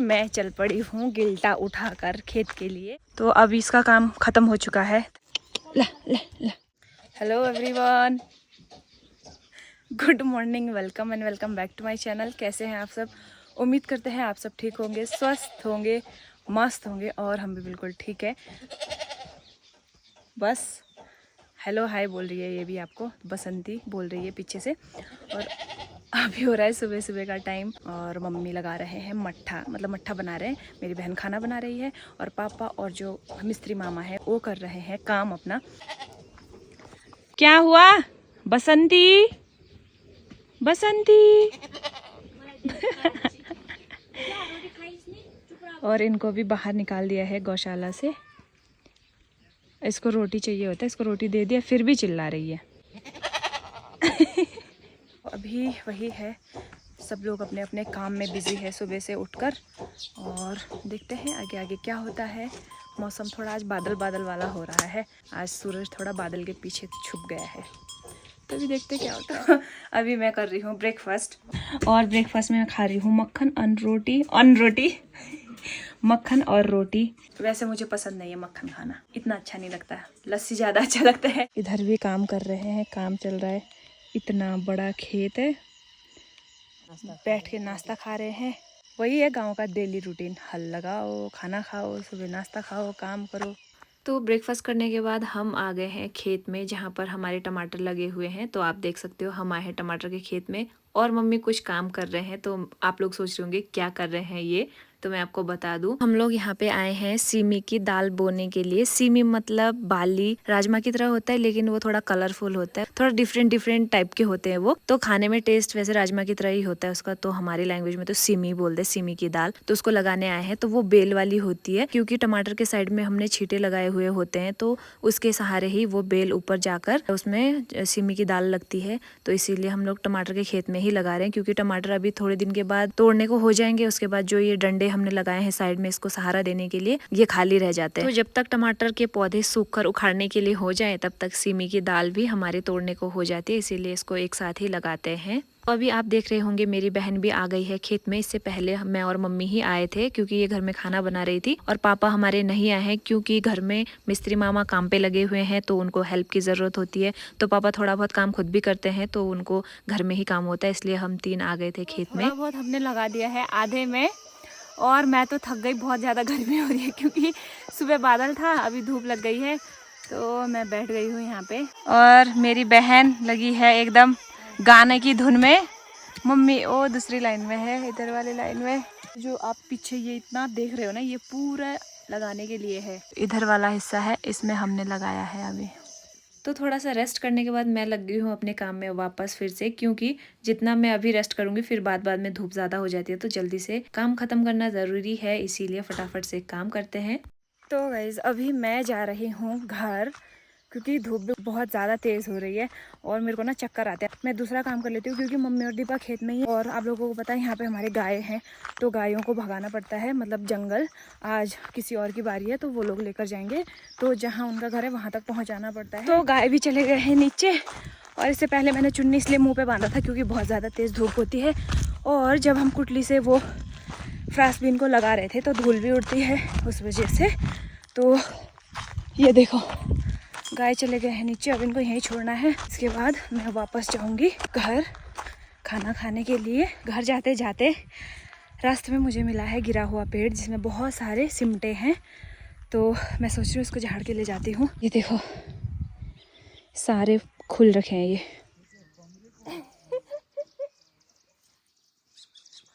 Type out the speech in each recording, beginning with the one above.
मैं चल पड़ी हूँ गिल्टा उठाकर खेत के लिए। तो अब इसका काम खत्म हो चुका है। ला ला ला। Hello everyone, good morning, welcome and welcome back to my channel. कैसे हैं आप सब? उम्मीद करते हैं आप सब ठीक होंगे, स्वस्थ होंगे, मस्त होंगे और हम भी बिल्कुल ठीक है। बस हेलो हाय बोल रही है ये भी आपको, बसंती बोल रही है पीछे से। और अभी हो रहा है सुबह सुबह का टाइम और मम्मी लगा रहे हैं मट्ठा, मतलब मट्ठा बना रहे हैं। मेरी बहन खाना बना रही है और पापा और जो मिस्त्री मामा है वो कर रहे हैं काम अपना। क्या हुआ बसंती? बसंती और इनको भी बाहर निकाल दिया है गौशाला से। इसको रोटी चाहिए होता है, इसको रोटी दे दिया फिर भी चिल्ला रही है। अभी वही है, सब लोग अपने अपने काम में बिजी है सुबह से उठकर। और देखते हैं आगे आगे क्या होता है। मौसम थोड़ा आज बादल बादल वाला हो रहा है, आज सूरज थोड़ा बादल के पीछे छुप गया है, तो अभी देखते क्या होता है। अभी मैं कर रही हूँ ब्रेकफास्ट और ब्रेकफास्ट में मैं खा रही हूँ मक्खन अन रोटी मक्खन और रोटी। वैसे मुझे पसंद नहीं है मक्खन खाना, इतना अच्छा नहीं लगता है, लस्सी ज़्यादा अच्छा लगता है। इधर भी काम कर रहे हैं, काम चल रहा है, इतना बड़ा खेत है। बैठ के नाश्ता खा रहे हैं, वही है गांव का डेली रूटीन। हल लगाओ, खाना खाओ, सुबह नाश्ता खाओ, काम करो। तो ब्रेकफास्ट करने के बाद हम आ गए हैं खेत में जहाँ पर हमारे टमाटर लगे हुए हैं। तो आप देख सकते हो हम आए हैं टमाटर के खेत में और मम्मी कुछ काम कर रहे हैं। तो आप लोग सोच रहे होंगे क्या कर रहे हैं ये, तो मैं आपको बता दूं, हम लोग यहाँ पे आए हैं सीमी की दाल बोने के लिए। सीमी मतलब बाली, राजमा की तरह होता है लेकिन वो थोड़ा कलरफुल होता है, थोड़ा डिफरेंट टाइप के होते हैं वो। तो खाने में टेस्ट वैसे राजमा की तरह ही होता है उसका, तो हमारी लैंग्वेज में तो सीमी बोलते हैं, सीमी की दाल। तो उसको लगाने आए हैं। तो वो बेल वाली होती है क्योंकि टमाटर के साइड में हमने छींटे लगाए हुए होते हैं, तो उसके सहारे ही वो बेल ऊपर जाकर उसमें सीमी की दाल लगती है। तो इसीलिए हम लोग टमाटर के खेत में ही लगा रहे हैं क्योंकि टमाटर अभी थोड़े दिन के बाद तोड़ने को हो जाएंगे। उसके बाद जो ये डंडे हमने लगाए हैं साइड में इसको सहारा देने के लिए, ये खाली रह जाते हैं। तो जब तक टमाटर के पौधे सूखकर उखाड़ने के लिए हो जाए तब तक सीमी की दाल भी हमारे तोड़ने को हो जाती है, इसीलिए इसको एक साथ ही लगाते हैं। तो अभी आप देख रहे होंगे मेरी बहन भी आ गई है खेत में। इससे पहले मैं और मम्मी ही आए थे क्योंकि ये घर में खाना बना रही थी और पापा हमारे नहीं आए हैं क्योंकि घर में मिस्त्री मामा काम पे लगे हुए हैं, तो उनको हेल्प की ज़रूरत होती है। तो पापा थोड़ा बहुत काम खुद भी करते हैं, तो उनको घर में ही काम होता है, इसलिए हम तीन आ गए थे खेत में। बहुत हमने लगा दिया है आधे में और मैं तो थक गई, बहुत ज़्यादा गर्मी हो रही है क्योंकि सुबह बादल था, अभी धूप लग गई है। तो मैं बैठ गई हूँ यहाँ पे और मेरी बहन लगी है एकदम गाने की धुन में। मम्मी वो दूसरी लाइन में है, इधर वाली लाइन में। जो आप पीछे ये इतना देख रहे हो ना, ये पूरा लगाने के लिए है। इधर वाला हिस्सा है, इसमें हमने लगाया है अभी। तो थोड़ा सा रेस्ट करने के बाद मैं लग गई हूँ अपने काम में वापस फिर से, क्योंकि जितना मैं अभी रेस्ट करूँगी फिर बाद में धूप ज़्यादा हो जाती है, तो जल्दी से काम ख़त्म करना ज़रूरी है, इसीलिए फटाफट से काम करते हैं। तो गाइस अभी मैं जा रही हूँ घर क्योंकि धूप भी बहुत ज़्यादा तेज़ हो रही है और मेरे को ना चक्कर आते हैं। मैं दूसरा काम कर लेती हूँ क्योंकि मम्मी और दीपा खेत में ही। और आप लोगों को पता है यहाँ पे हमारे गाय हैं, तो गायों को भगाना पड़ता है, मतलब जंगल। आज किसी और की बारी है तो वो लोग लेकर जाएंगे, तो जहाँ उनका घर है वहाँ तक पहुँचाना पड़ता है। तो गाय भी चले गए हैं नीचे और इससे पहले मैंने चुन्नी इसलिए मुँह पर बांधा था क्योंकि बहुत ज़्यादा तेज़ धूप होती है। और जब हम कुटली से वो फ्रांसबीन को लगा रहे थे तो धूल भी उड़ती है उस वजह से। तो ये देखो गाय चले गए हैं नीचे, अब इनको यहीं छोड़ना है। इसके बाद मैं वापस जाऊंगी घर खाना खाने के लिए। घर जाते जाते रास्ते में मुझे मिला है गिरा हुआ पेड़ जिसमें बहुत सारे सिमटे हैं, तो मैं सोच रही हूँ इसको झाड़ के ले जाती हूँ। ये देखो सारे खुल रखे हैं ये।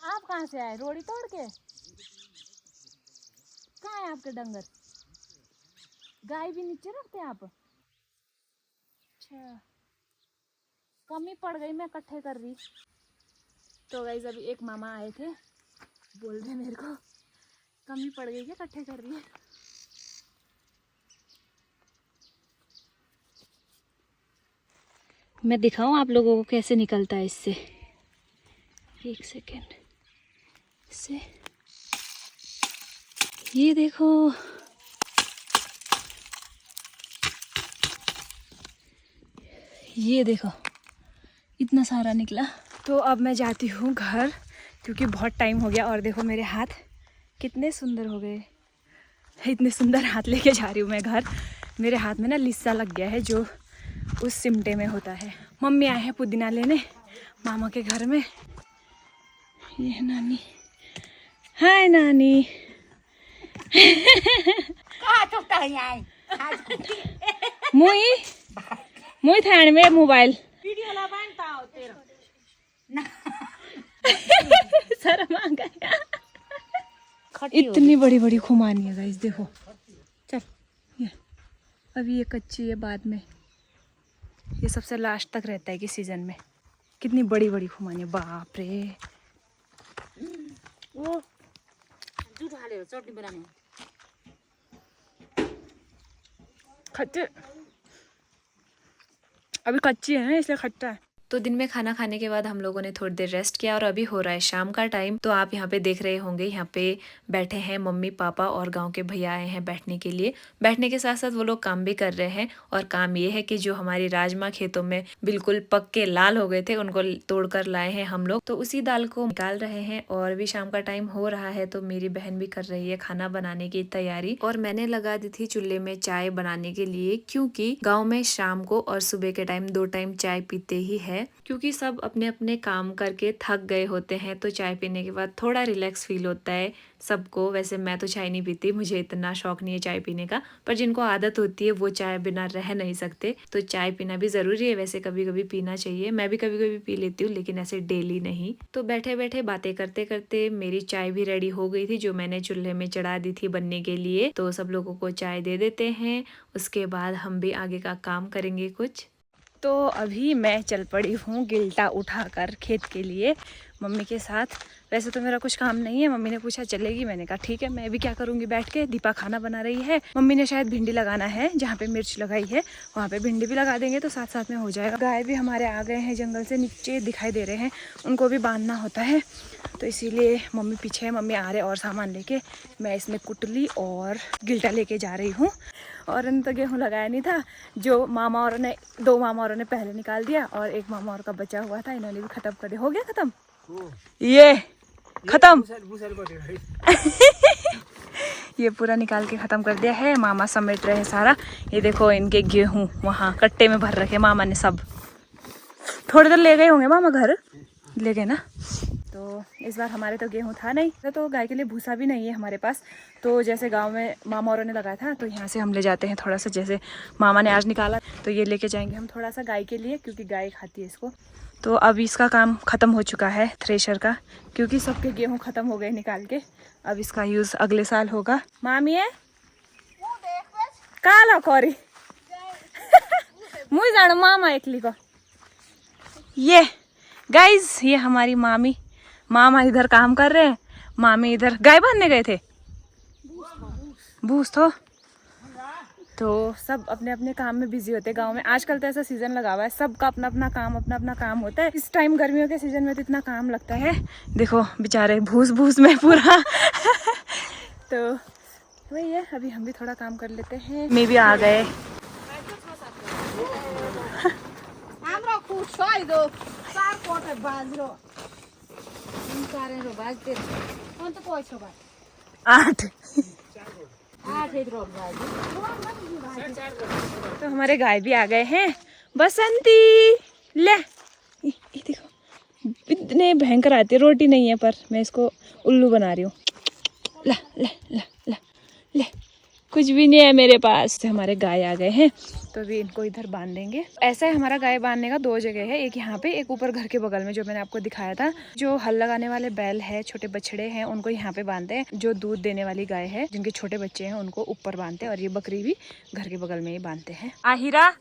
आप कहाँ से आए? रोड़ी तोड़ के? कहाँ है आपके डंगर? गाय भी नीचे रखते हैं आप? अच्छा, कमी पड़ गई, मैं इकट्ठे कर रही। तो गाइस अभी एक मामा आए थे, बोल रहे मेरे को कमी पड़ गई, क्या इकट्ठे कर रही है। मैं दिखाऊं आप लोगों को कैसे निकलता है इससे, एक सेकेंड। इससे ये देखो, ये देखो इतना सारा निकला। तो अब मैं जाती हूँ घर क्योंकि बहुत टाइम हो गया। और देखो मेरे हाथ कितने सुंदर हो गए। इतने सुंदर हाथ लेके जा रही हूँ मैं घर। मेरे हाथ में ना लिस्सा लग गया है जो उस सिमटे में होता है। मम्मी आए हैं पुदीना लेने मामा के घर में। ये है नानी। हाय नानी। मुई मुई थाने में मोबाइल शर्म आ गया। इतनी बड़ी बड़ी खुमानी है गाइस देखो। चल ये अभी ये कच्ची है, बाद में ये सबसे लास्ट तक रहता है कि सीजन में। कितनी बड़ी बड़ी खुमानी है, बाप रे। वो चटनी बनाने खट्टे, अभी कच्ची है ना इसलिए खट्टा है। तो दिन में खाना खाने के बाद हम लोगों ने थोड़ी देर रेस्ट किया और अभी हो रहा है शाम का टाइम। तो आप यहाँ पे देख रहे होंगे, यहाँ पे बैठे हैं मम्मी पापा और गांव के भैया आए हैं बैठने के लिए। बैठने के साथ साथ वो लोग काम भी कर रहे हैं। और काम ये है कि जो हमारी राजमा खेतों में बिल्कुल पक के लाल हो गए थे उनको तोड़ कर लाए हैं हम लोग। तो उसी दाल को निकाल रहे हैं और अभी शाम का टाइम हो रहा है। तो मेरी बहन भी कर रही है खाना बनाने की तैयारी और मैंने लगा दी थी चूल्हे में चाय बनाने के लिए, क्योंकि गाँव में शाम को और सुबह के टाइम 2 टाइम चाय पीते ही है। क्योंकि सब अपने अपने काम करके थक गए होते हैं तो चाय पीने के बाद थोड़ा रिलैक्स फील होता है सबको। वैसे मैं तो चाय नहीं पीती, मुझे इतना शौक नहीं है चाय पीने का, पर जिनको आदत होती है वो चाय बिना रह नहीं सकते। तो चाय पीना भी जरूरी है, वैसे कभी कभी पीना चाहिए। मैं भी कभी कभी पी लेती हूँ लेकिन ऐसे डेली नहीं। तो बैठे बैठे बातें करते करते मेरी चाय भी रेडी हो गई थी जो मैंने चूल्हे में चढ़ा दी थी बनने के लिए। तो सब लोगों को चाय दे देते हैं, उसके बाद हम भी आगे का काम करेंगे कुछ। तो अभी मैं चल पड़ी हूँ गिल्टा उठाकर खेत के लिए मम्मी के साथ। वैसे तो मेरा कुछ काम नहीं है, मम्मी ने पूछा चलेगी, मैंने कहा ठीक है। मैं भी क्या करूँगी बैठ के। दीपा खाना बना रही है, मम्मी ने शायद भिंडी लगाना है, जहाँ पे मिर्च लगाई है वहाँ पे भिंडी भी लगा देंगे तो साथ साथ में हो जाएगा। गाय भी हमारे आ गए हैं जंगल से, नीचे दिखाई दे रहे हैं, उनको भी बांधना होता है तो इसीलिए मम्मी पीछे है। मम्मी आ रहे और सामान लेके, मैं इसमें कुटली और गिल्टा लेके जा रही हूँ। और इन तो गेहूँ लगाया नहीं था, जो मामा और ने 2 मामा और ने पहले निकाल दिया और एक मामा और का बचा हुआ था, इन्होंने भी खत्म कर दिया। हो गया खत्म, ये खत्म। ये पूरा निकाल के खत्म कर दिया है। मामा समेट रहे हैं सारा। ये देखो इनके गेहूँ वहाँ कट्टे में भर रखे मामा ने सब। थोड़ी देर ले गए होंगे मामा, घर ले गए ना। तो इस बार हमारे तो गेहूँ था नहीं, तो गाय के लिए भूसा भी नहीं है हमारे पास। तो जैसे गांव में मामा औरों ने लगाया था तो यहाँ से हम ले जाते हैं थोड़ा सा। जैसे मामा ने आज निकाला तो ये लेके जाएंगे हम थोड़ा सा गाय के लिए, क्योंकि गाय खाती है इसको। तो अब इसका काम ख़त्म हो चुका है थ्रेशर का, क्योंकि सबके गेहूँ ख़त्म हो गए निकाल के। अब इसका यूज़ अगले साल होगा। मामी है काला कौरी मुझे जानो मामा एकली को। ये गाइज ये हमारी मामी, मामा इधर काम कर रहे हैं, मामी इधर गाय बांधने गए थे। भूस तो सब अपने अपने काम में बिजी होते हैं गांव में। आजकल तो ऐसा सीजन लगा हुआ है, सबका अपना अपना काम होता है। इस टाइम गर्मियों के सीजन में तो इतना काम लगता है। देखो बेचारे भूस में पूरा तो वही है। अभी हम भी थोड़ा काम कर लेते हैं। मैं भी आ गए। तो हमारे गाय भी आ गए हैं। बसंती ले, ये देखो इतने भयंकर आते। रोटी नहीं है पर मैं इसको उल्लू बना रही हूँ। ला ला ला ला ले, कुछ भी नहीं है मेरे पास। हमारे गाय आ गए हैं तो अभी इनको इधर बांध देंगे। ऐसा है हमारा गाय बांधने का 2 जगह है, एक यहाँ पे, एक ऊपर घर के बगल में जो मैंने आपको दिखाया था। जो हल लगाने वाले बैल है, छोटे बछड़े हैं, उनको यहाँ पे बांधते हैं। जो दूध देने वाली गाय है, जिनके छोटे बच्चे हैं, उनको ऊपर बांधते हैं। और ये बकरी भी घर के बगल में ही बांधते हैं। हीरा,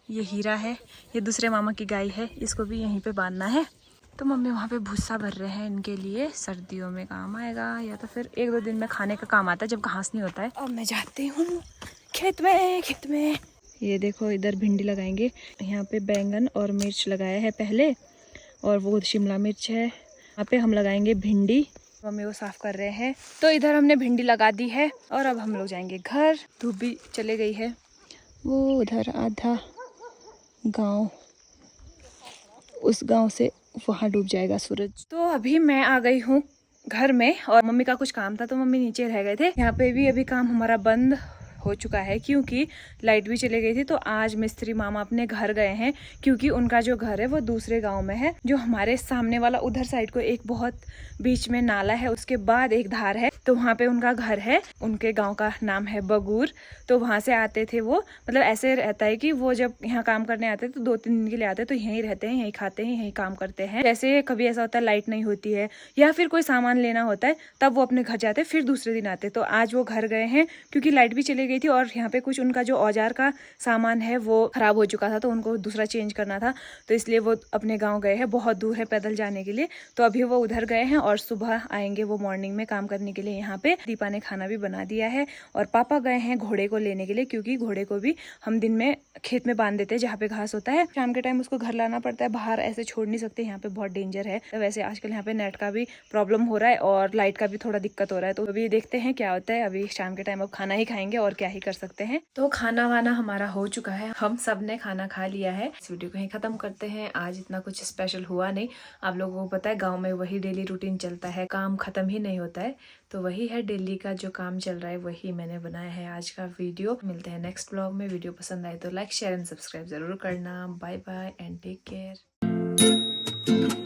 ये हीरा है, ये दूसरे मामा की गाय है, इसको भी यहीं पे बांधना है। तो मम्मी वहाँ पे भूसा भर रहे हैं इनके लिए, सर्दियों में काम आएगा या तो फिर 1-2 दिन में खाने का काम आता है जब घास नहीं होता है। अब मैं जाती हूँ खेत में। ये देखो इधर भिंडी लगाएंगे, यहाँ पे बैंगन और मिर्च लगाया है पहले, और वो शिमला मिर्च है। यहाँ पे हम लगाएंगे भिंडी। मम्मी वो साफ कर रहे हैं। तो इधर हमने भिंडी लगा दी है और अब हम लोग जाएंगे घर। धूप भी चले गई है, वो उधर आधा गाँव, उस गाँव से वहाँ डूब जाएगा सूरज। तो अभी मैं आ गई हूँ घर में और मम्मी का कुछ काम था तो मम्मी नीचे रह गए थे। यहाँ पे भी अभी काम हमारा बंद हो चुका है क्योंकि लाइट भी चली गई थी। तो आज मिस्त्री मामा अपने घर गए हैं क्योंकि उनका जो घर है वो दूसरे गांव में है। जो हमारे सामने वाला उधर साइड को एक बहुत बीच में नाला है, उसके बाद एक धार है, तो वहाँ पे उनका घर है। उनके गांव का नाम है बगूर। तो वहाँ से आते थे वो, मतलब ऐसे रहता है कि वो जब यहाँ काम करने आते तो 2-3 दिन के लिए आते, तो यहीं रहते हैं, यहीं खाते हैं, यहीं काम करते हैं। जैसे कभी ऐसा होता है लाइट नहीं होती है या फिर कोई सामान लेना होता है तब वो अपने घर जाते हैं, फिर दूसरे दिन आते। तो आज वो घर गए हैं क्योंकि लाइट भी चली गई थी और यहाँ पे कुछ उनका जो औजार का सामान है वो खराब हो चुका था, तो उनको दूसरा चेंज करना था, तो इसलिए वो अपने गांव गए हैं। बहुत दूर है पैदल जाने के लिए, तो अभी वो उधर गए हैं और सुबह आएंगे वो मॉर्निंग में काम करने के लिए यहाँ पे। दीपा ने खाना भी बना दिया है और पापा गए हैं घोड़े को लेने के लिए क्योंकि घोड़े को भी हम दिन में खेत में बांध देते हैं जहाँ पे घास होता है, शाम के टाइम उसको घर लाना पड़ता है, बाहर ऐसे छोड़ नहीं सकते, यहाँ पे बहुत डेंजर है। तो वैसे आजकल यहाँ पे नेट का भी प्रॉब्लम हो रहा है और लाइट का भी थोड़ा दिक्कत हो रहा है, तो अभी देखते हैं क्या होता है। अभी शाम के टाइम अब खाना ही खाएंगे और क्या ही कर सकते हैं। तो खाना वाना हमारा हो चुका है, हम सब ने खाना खा लिया है। इस वीडियो को यहीं खत्म करते हैं। आज इतना कुछ स्पेशल हुआ नहीं, आप लोगों को पता है गाँव में वही डेली रूटीन चलता है, काम खत्म ही नहीं होता है, तो वही है डेली का जो काम चल रहा है, वही मैंने बनाया है आज का वीडियो। मिलते हैं नेक्स्ट ब्लॉग में। वीडियो पसंद आए तो लाइक शेयर एंड सब्सक्राइब जरूर करना। Bye bye and take care.